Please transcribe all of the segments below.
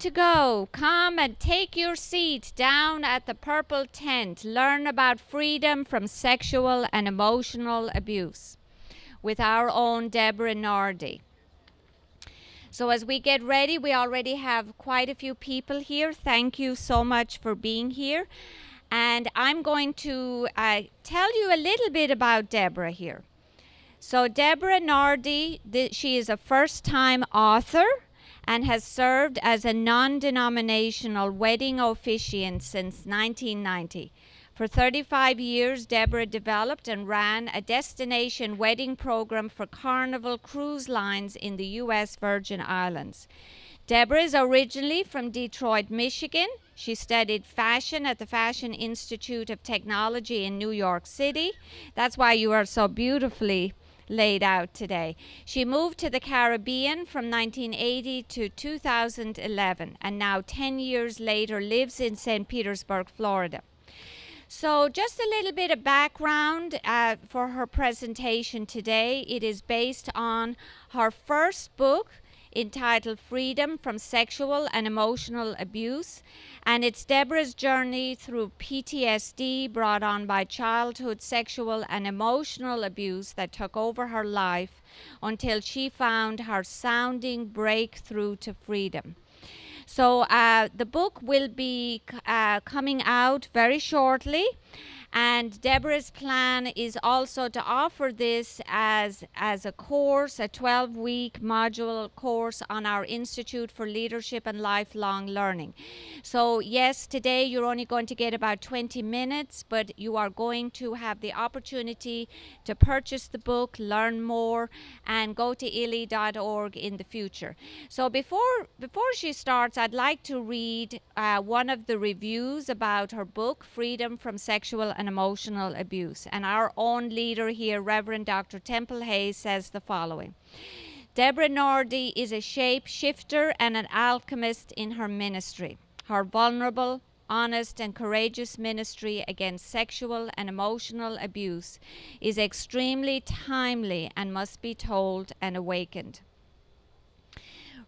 to go. Come and take your seat down at the purple tent. Learn about freedom from sexual and emotional abuse with our own Debra Nardi. So as we get ready, we already have quite a few people here. Thank you so much for being here. And I'm going to tell you a little bit about Debra here. So Debra Nardi, she is a first-time author and has served as a non-denominational wedding officiant since 1990. For 35 years, Debra developed and ran a destination wedding program for Carnival Cruise Lines in the U.S. Virgin Islands. Debra is originally from Detroit, Michigan. She studied fashion at the Fashion Institute of Technology in New York City. That's why you are so beautifully laid out today. She moved to the Caribbean from 1980 to 2011, and now 10 years later lives in St. Petersburg, Florida. So just a little bit of background for her presentation today. It is based on her first book, entitled Freedom from Sexual and Emotional Abuse, and it's Debra's journey through PTSD brought on by childhood sexual and emotional abuse that took over her life until she found her sounding breakthrough to freedom. So the book will be coming out very shortly, and Debra's plan is also to offer this as a course, a 12-week module course on our Institute for Leadership and Lifelong Learning. So yes, today you're only going to get about 20 minutes, but you are going to have the opportunity to purchase the book, learn more, and go to illy.org in the future. So before she starts, I'd like to read one of the reviews about her book, Freedom from Sexual and Emotional Abuse. And our own leader here, Reverend Dr. Temple Hayes, says the following. Debra Nardi is a shape-shifter and an alchemist in her ministry. Her vulnerable, honest, and courageous ministry against sexual and emotional abuse is extremely timely and must be told and awakened.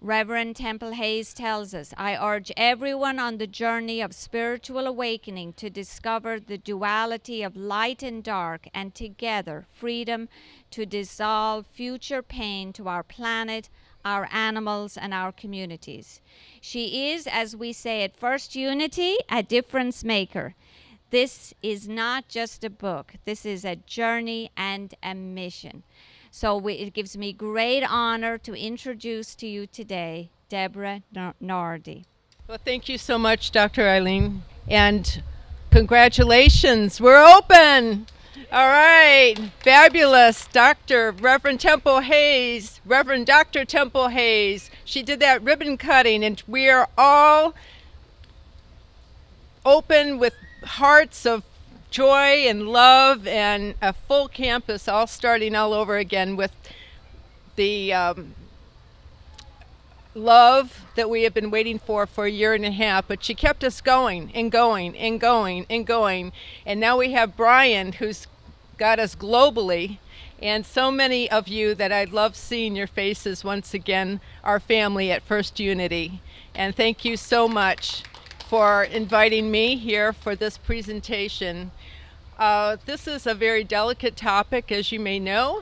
Reverend Temple Hayes tells us, I urge everyone on the journey of spiritual awakening to discover the duality of light and dark, and together freedom to dissolve future pain to our planet, our animals, and our communities. She is, as we say at First Unity, a difference maker. This is not just a book. This is a journey and a mission. So it gives me great honor to introduce to you today Debra Nardi. Well, thank you so much, Dr. Eileen, and congratulations, we're open. All right, fabulous, Reverend Dr. Temple Hayes. She did that ribbon cutting, and we are all open with hearts of joy and love, and a full campus, all starting all over again with the love that we have been waiting for a year and a half. But she kept us going and going and going and going, and now we have Brian, who's got us globally, and so many of you that I love seeing your faces once again, our family at First Unity. And thank you so much for inviting me here for this presentation. This is a very delicate topic, as you may know.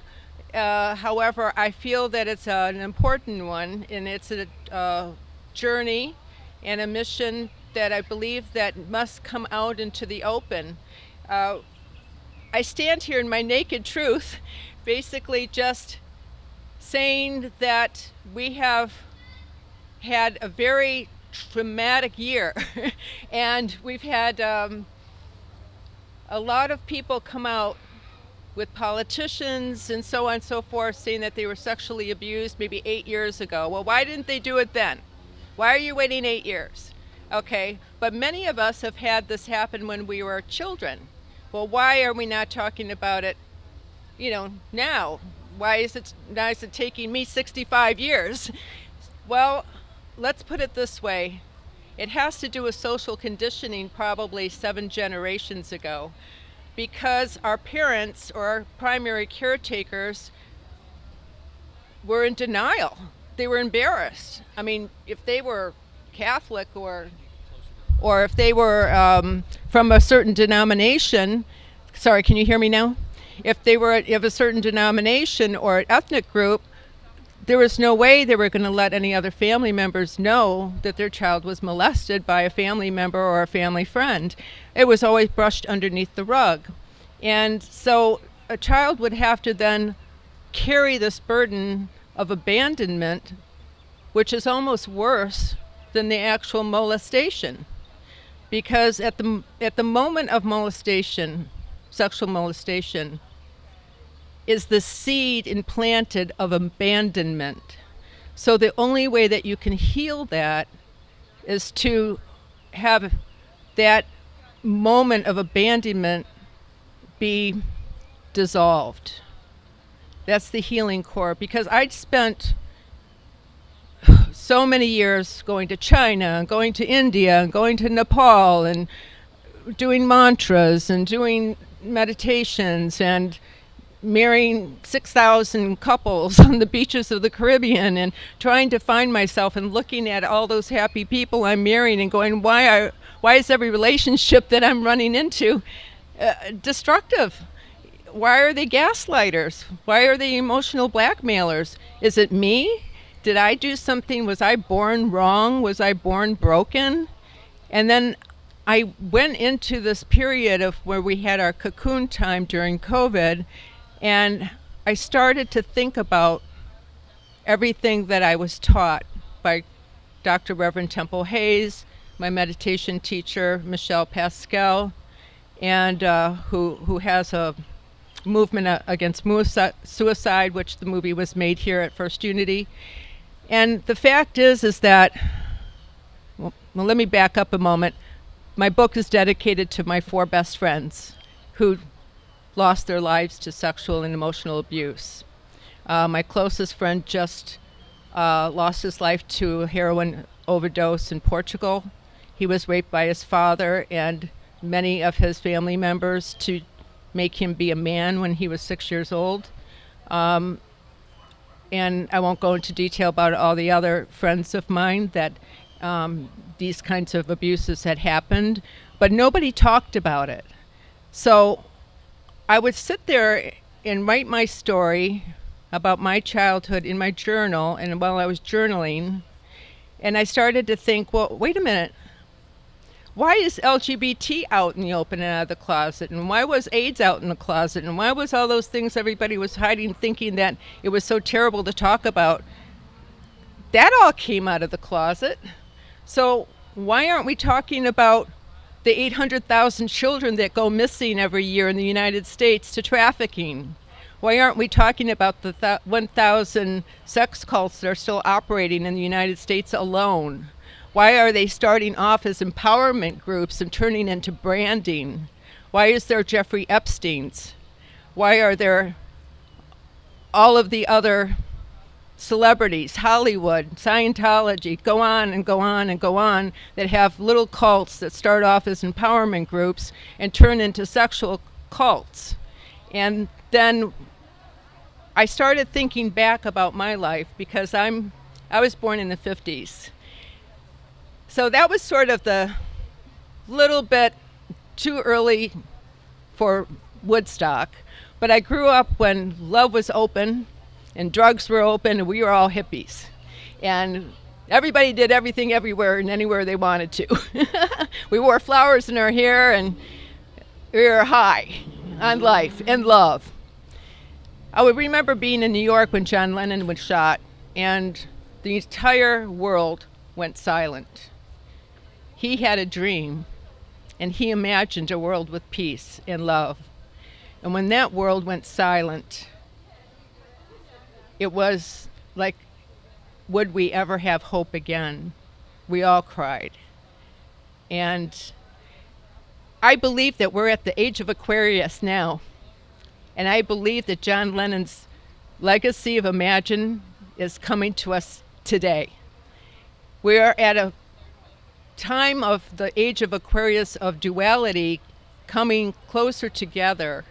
However, I feel that it's an important one, and it's a journey and a mission that I believe that must come out into the open. I stand here in my naked truth, basically just saying that we have had a very traumatic year, and we've had a lot of people come out with politicians and so on and so forth saying that they were sexually abused maybe 8 years ago. Well, why didn't they do it then? Why are you waiting 8 years? Okay, but many of us have had this happen when we were children. Well, why are we not talking about it, now? Why is it taking me 65 years? Well, let's put it this way. It has to do with social conditioning probably 7 generations ago, because our parents or our primary caretakers were in denial. They were embarrassed. I mean, if they were Catholic or if they were from a certain denomination. Sorry, can you hear me now? If they were of a certain denomination or ethnic group, there was no way they were going to let any other family members know that their child was molested by a family member or a family friend. It was always brushed underneath the rug. And so a child would have to then carry this burden of abandonment, which is almost worse than the actual molestation. Because at the moment of molestation, sexual molestation, is the seed implanted of abandonment. So the only way that you can heal that is to have that moment of abandonment be dissolved. That's the healing core. Because I'd spent so many years going to China and going to India and going to Nepal and doing mantras and doing meditations and marrying 6,000 couples on the beaches of the Caribbean and trying to find myself and looking at all those happy people I'm marrying and going, why is every relationship that I'm running into destructive? Why are they gaslighters? Why are they emotional blackmailers? Is it me? Did I do something? Was I born wrong? Was I born broken? And then I went into this period of where we had our cocoon time during COVID, and I started to think about everything that I was taught by Dr. Reverend Temple Hayes, my meditation teacher, Michelle Pascal, and who has a movement against suicide, which the movie was made here at First Unity. And the fact is that, well, let me back up a moment. My book is dedicated to my 4 best friends who lost their lives to sexual and emotional abuse. My closest friend just lost his life to a heroin overdose in Portugal. He was raped by his father and many of his family members to make him be a man when he was 6 years old. And I won't go into detail about all the other friends of mine that these kinds of abuses had happened, but nobody talked about it. So I would sit there and write my story about my childhood in my journal, and while I was journaling, and I started to think, well, wait a minute. Why is LGBT out in the open and out of the closet? And why was AIDS out in the closet? And why was all those things everybody was hiding, thinking that it was so terrible to talk about? That all came out of the closet. So why aren't we talking about the 800,000 children that go missing every year in the United States to trafficking? Why aren't we talking about the 1,000 sex cults that are still operating in the United States alone? Why are they starting off as empowerment groups and turning into branding? Why is there Jeffrey Epstein's? Why are there all of the other celebrities, Hollywood, Scientology, go on and go on and go on, that have little cults that start off as empowerment groups and turn into sexual cults? And then I started thinking back about my life because I was born in the 50s. So that was sort of the little bit too early for Woodstock. But I grew up when love was open and drugs were open and we were all hippies. And everybody did everything everywhere and anywhere they wanted to. We wore flowers in our hair and we were high on life and love. I would remember being in New York when John Lennon was shot and the entire world went silent. He had a dream, and he imagined a world with peace and love. And when that world went silent, it was like, would we ever have hope again? We all cried. And I believe that we're at the age of Aquarius now. And I believe that John Lennon's legacy of Imagine is coming to us today. We are at a time of the age of Aquarius of duality coming closer together,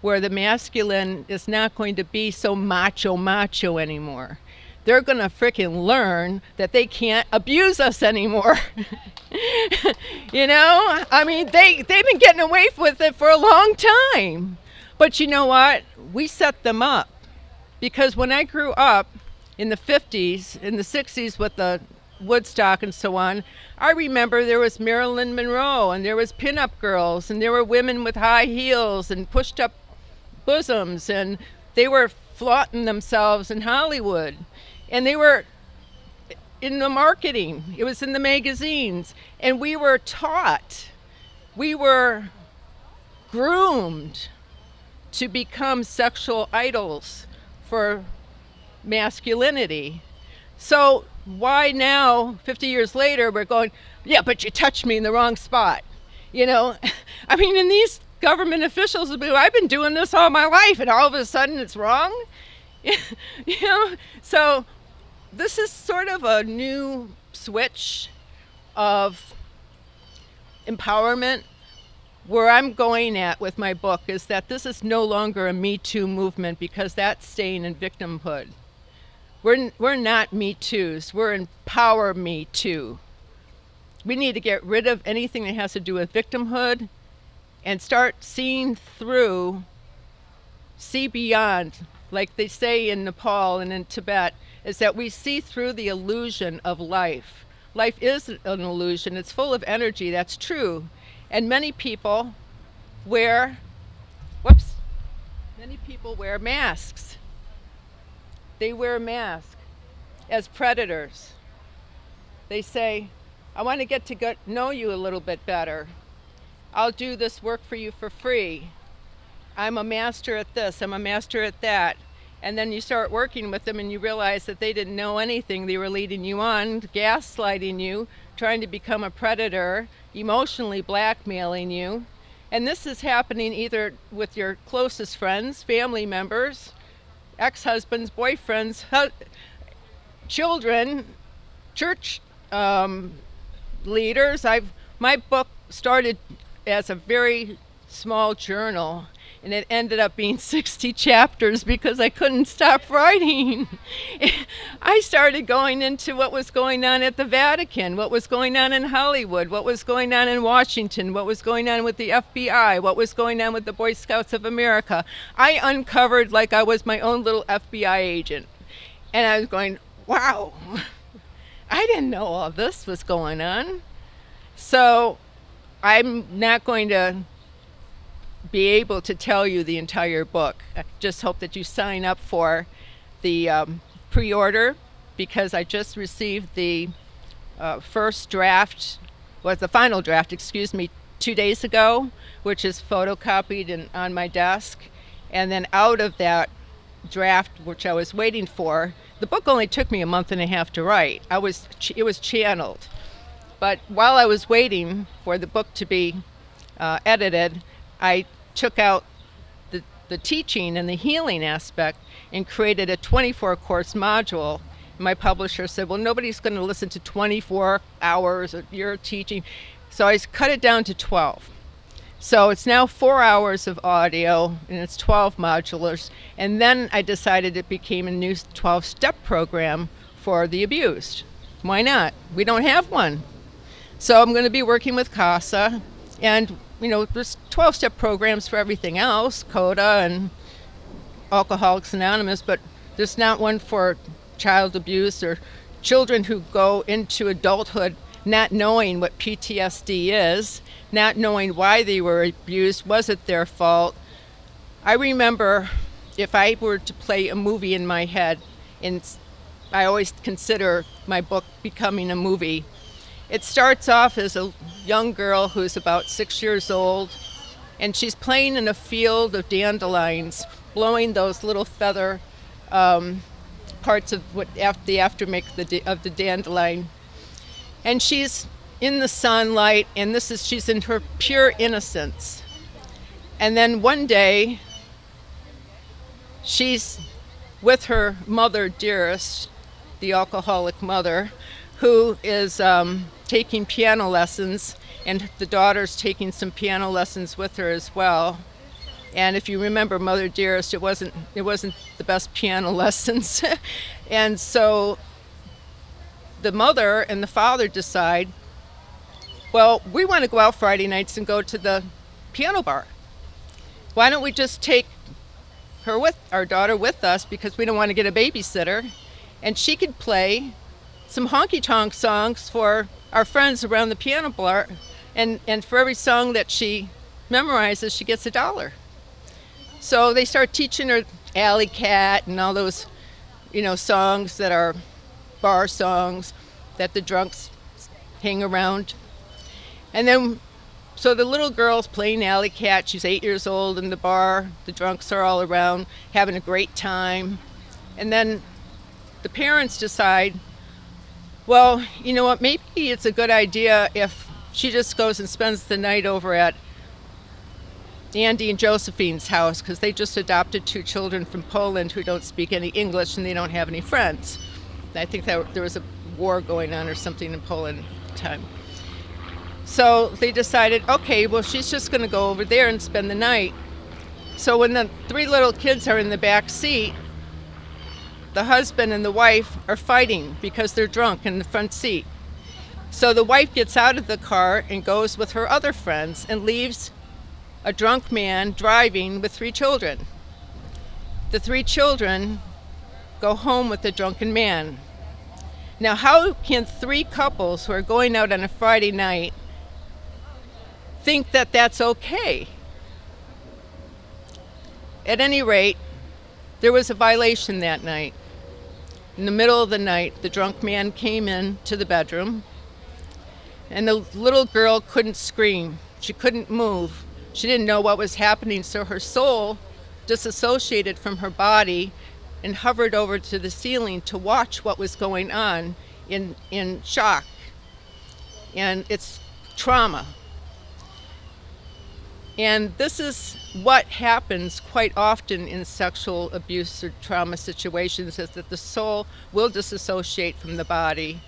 where the masculine is not going to be so macho anymore. they're going to frickin' learn that they can't abuse us anymore. You know, I mean, they've been getting away with it for a long time. But you know what? We set them up. Because when I grew up in the 50s, in the 60s with the Woodstock and so on, I remember there was Marilyn Monroe, and there was pinup girls, and there were women with high heels and pushed up bosoms, and they were flaunting themselves in Hollywood. And they were in the marketing. It was in the magazines. And we were taught, we were groomed to become sexual idols for masculinity. So why now, 50 years later, we're going, yeah, but you touched me in the wrong spot? You know, I mean, and these government officials will be, I've been doing this all my life, and all of a sudden it's wrong? You know, so this is sort of a new switch of empowerment. Where I'm going at with my book is that this is no longer a Me Too movement, because that's staying in victimhood. We're not Me Too's, we're Empower Me Too. We need to get rid of anything that has to do with victimhood and start seeing through, see beyond, like they say in Nepal and in Tibet, is that we see through the illusion of life. Life is an illusion, it's full of energy, that's true. And many people wear masks. They wear masks as predators. They say, I want to get to know you a little bit better. I'll do this work for you for free. I'm a master at this, I'm a master at that. And then you start working with them and you realize that they didn't know anything. They were leading you on, gaslighting you, trying to become a predator, emotionally blackmailing you. And this is happening either with your closest friends, family members, ex-husbands, boyfriends, children, church leaders. My book started as a very small journal, and it ended up being 60 chapters because I couldn't stop writing. I started going into what was going on at the Vatican, what was going on in Hollywood, what was going on in Washington, what was going on with the FBI, what was going on with the Boy Scouts of America. I uncovered like I was my own little FBI agent. And I was going, wow, I didn't know all this was going on. So I'm not going to be able to tell you the entire book. I just hope that you sign up for the pre-order, because I just received the first draft, the final draft, 2 days ago, which is photocopied and on my desk. And then out of that draft, which I was waiting for, the book only took me a month and a half to write. It was channeled. But while I was waiting for the book to be edited, I took out the teaching and the healing aspect and created a 24-course module. My publisher said, well, nobody's going to listen to 24 hours of your teaching. So I cut it down to 12. So it's now 4 hours of audio, and it's 12 modulars. And then I decided it became a new 12-step program for the abused. Why not? We don't have one. So I'm going to be working with CASA, and there's 12-step programs for everything else, CODA and Alcoholics Anonymous, but there's not one for child abuse or children who go into adulthood not knowing what PTSD is, not knowing why they were abused, was it their fault. I remember, if I were to play a movie in my head, and I always consider my book becoming a movie, it starts off as a young girl who's about 6 years old, and she's playing in a field of dandelions, blowing those little feather parts of the aftermath of the dandelion. And she's in the sunlight, and she's in her pure innocence. And then one day, she's with her mother dearest, the alcoholic mother, who is taking piano lessons, and the daughter's taking some piano lessons with her as well. And if you remember Mother Dearest, it wasn't the best piano lessons. And so the mother and the father decide, well, we want to go out Friday nights and go to the piano bar. Why don't we just take our daughter with us, because we don't want to get a babysitter, and she could play some honky-tonk songs for our friends around the piano bar, and for every song that she memorizes, she gets $1. So they start teaching her Alley Cat and all those, songs that are bar songs that the drunks hang around. And then, so the little girl's playing Alley Cat. She's 8 years old in the bar. The drunks are all around having a great time. And then the parents decide, well, you know what, maybe it's a good idea if she just goes and spends the night over at Andy and Josephine's house, because they just adopted 2 children from Poland who don't speak any English and they don't have any friends. I think that there was a war going on or something in Poland at the time. So they decided, okay, well, she's just going to go over there and spend the night. So when the 3 little kids are in the back seat, the husband and the wife are fighting because they're drunk in the front seat. So the wife gets out of the car and goes with her other friends and leaves a drunk man driving with 3 children. The 3 children go home with the drunken man. Now, how can 3 couples who are going out on a Friday night think that that's okay? At any rate, there was a violation that night. In the middle of the night, the drunk man came in to the bedroom, and the little girl couldn't scream. She couldn't move. She didn't know what was happening, so her soul disassociated from her body and hovered over to the ceiling to watch what was going on in shock. And it's trauma. And this is what happens quite often in sexual abuse or trauma situations, is that the soul will disassociate from the body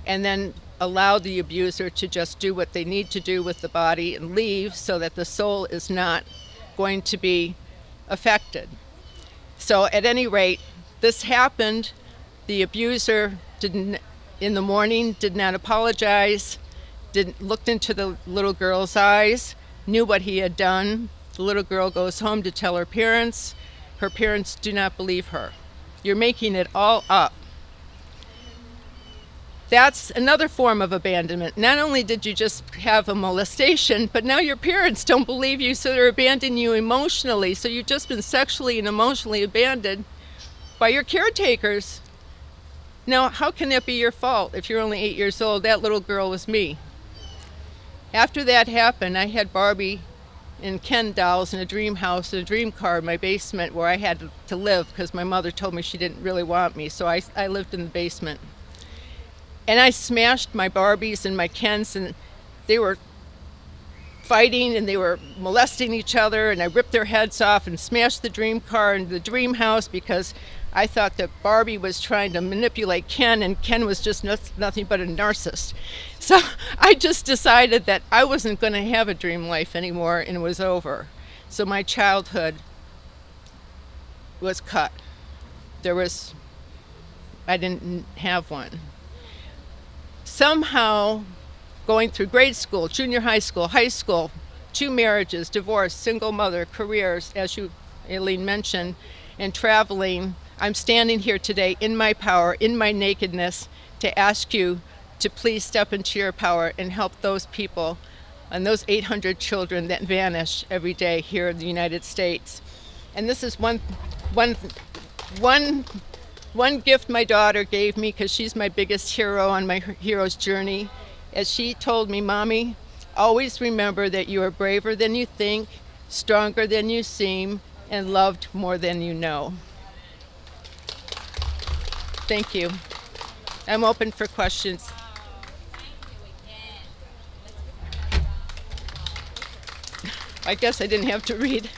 and then allow the abuser to just do what they need to do with the body and leave, so that the soul is not going to be affected. So at any rate, this happened. The abuser in the morning did not apologize, looked into the little girl's eyes, knew what he had done. The little girl goes home to tell her parents. Her parents do not believe her. You're making it all up. That's another form of abandonment. Not only did you just have a molestation, but now your parents don't believe you, so they're abandoning you emotionally. So you've just been sexually and emotionally abandoned by your caretakers. Now, how can that be your fault if you're only 8 years old? That little girl was me. After that happened, I had Barbie and Ken dolls in a dream house and a dream car in my basement where I had to live, because my mother told me she didn't really want me, so I lived in the basement. And I smashed my Barbies and my Kens, and they were fighting and they were molesting each other, and I ripped their heads off and smashed the dream car and the dream house, because I thought that Barbie was trying to manipulate Ken, and Ken was just nothing but a narcissist. So I just decided that I wasn't going to have a dream life anymore, and it was over. So my childhood was cut. I didn't have one. Somehow, going through grade school, junior high school, 2 marriages, divorce, single mother, careers, as Aileen mentioned, and traveling, I'm standing here today in my power, in my nakedness, to ask you to please step into your power and help those people and those 800 children that vanish every day here in the United States. And this is one gift my daughter gave me, because she's my biggest hero on my hero's journey. As she told me, Mommy, always remember that you are braver than you think, stronger than you seem, and loved more than you know. Thank you. I'm open for questions. I guess I didn't have to read.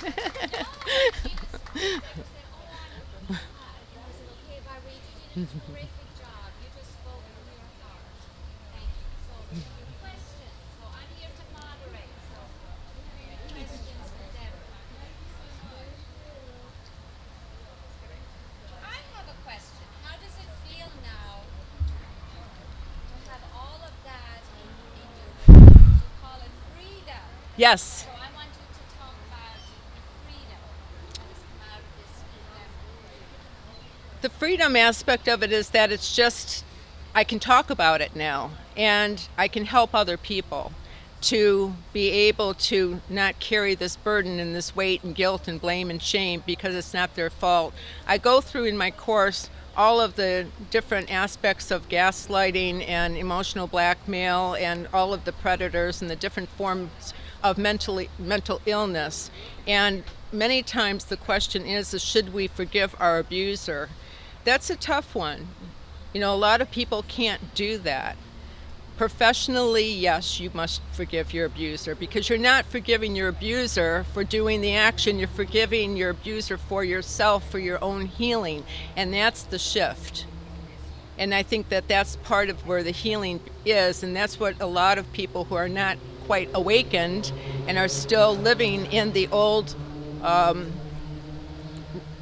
Yes. So I want you to talk about freedom that has come out of this event. The freedom aspect of it is that it's just, I can talk about it now, and I can help other people to be able to not carry this burden and this weight and guilt and blame and shame because it's not their fault. I go through in my course all of the different aspects of gaslighting and emotional blackmail and all of the predators and the different forms of mental illness. And many times the question is should we forgive our abuser? That's a tough one. You know, a lot of people can't do that. Professionally, yes, you must forgive your abuser because you're not forgiving your abuser for doing the action. You're forgiving your abuser for yourself, for your own healing. And that's the shift. And I think that that's part of where the healing is. And that's what a lot of people who are not quite awakened and are still living in the old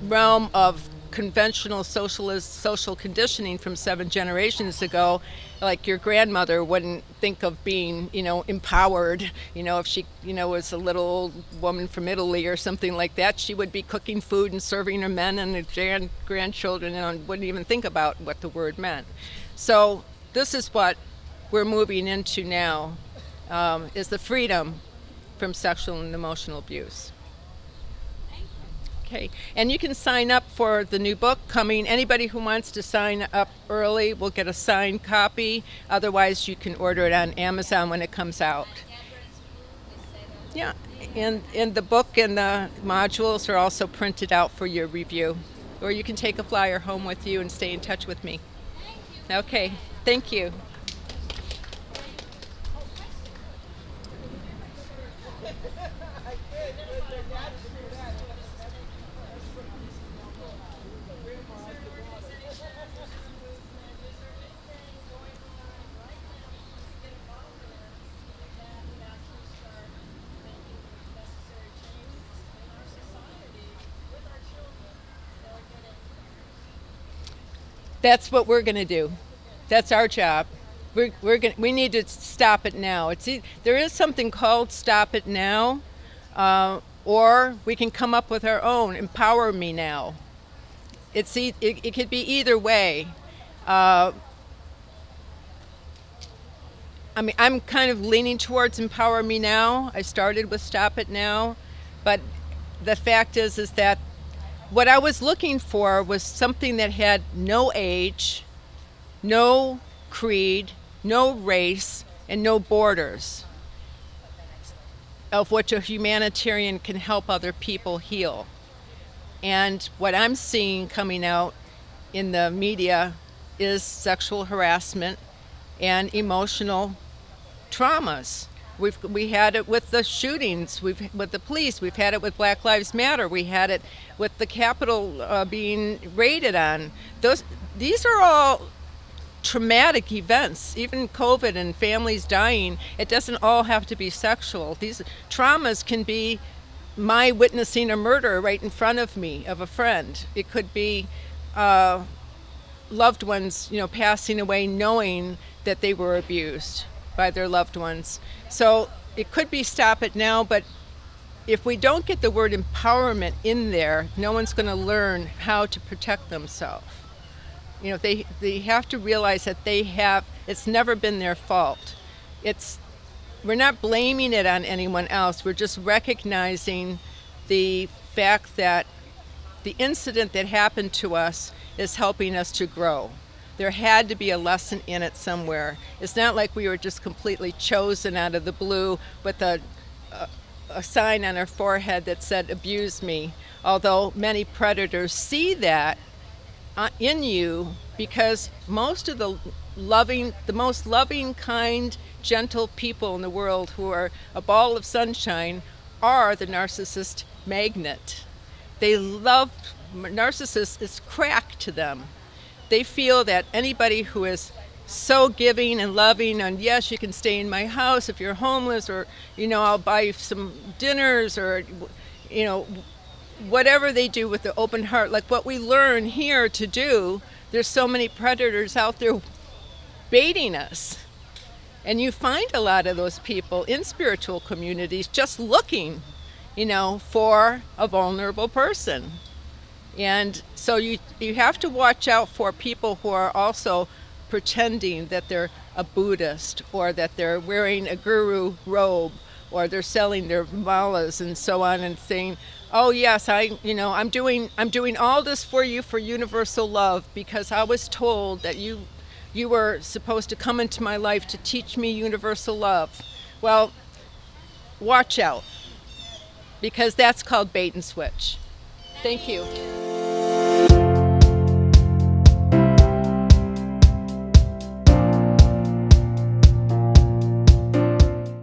realm of conventional social conditioning from 7 generations ago, like your grandmother wouldn't think of being, empowered, if she, was a little old woman from Italy or something like that, she would be cooking food and serving her men and her grandchildren and wouldn't even think about what the word meant. So this is what we're moving into now, is the freedom from sexual and emotional abuse. Okay, and you can sign up for the new book coming. Anybody who wants to sign up early will get a signed copy. Otherwise, you can order it on Amazon when it comes out. Yeah, and the book and the modules are also printed out for your review. Or you can take a flyer home with you and stay in touch with me. Okay, thank you. That's what we're going to do. That's our job. We need to stop it now. There is something called Stop It Now, or we can come up with our own Empower Me Now. It could be either way. I'm kind of leaning towards Empower Me Now. I started with Stop It Now, but the fact is that what I was looking for was something that had no age, no creed, no race, and no borders, of which a humanitarian can help other people heal. And what I'm seeing coming out in the media is sexual harassment and emotional traumas. We had it with the shootings, with the police, we've had it with Black Lives Matter, we had it with the Capitol being raided on. These are all traumatic events, even COVID and families dying. It doesn't all have to be sexual. These traumas can be my witnessing a murder right in front of me of a friend. It could be loved ones, passing away knowing that they were abused by their loved ones. So it could be Stop It Now, but if we don't get the word empowerment in there, no one's going to learn how to protect themselves. They have to realize that it's never been their fault. We're not blaming it on anyone else. We're just recognizing the fact that the incident that happened to us is helping us to grow. There had to be a lesson in it somewhere. It's not like we were just completely chosen out of the blue with a sign on our forehead that said, abuse me. Although many predators see that in you, because most of the most loving, kind, gentle people in the world who are a ball of sunshine are the narcissist magnet. Narcissists is crack to them. They feel that anybody who is so giving and loving, and yes, you can stay in my house if you're homeless, or, I'll buy you some dinners, or, whatever they do with the open heart, like what we learn here to do. There's so many predators out there baiting us. And you find a lot of those people in spiritual communities just looking, for a vulnerable person. And so you have to watch out for people who are also pretending that they're a Buddhist, or that they're wearing a guru robe, or they're selling their malas and so on, and saying, "Oh yes, I'm doing all this for you for universal love, because I was told that you were supposed to come into my life to teach me universal love." Well, watch out, because that's called bait and switch. Thank you.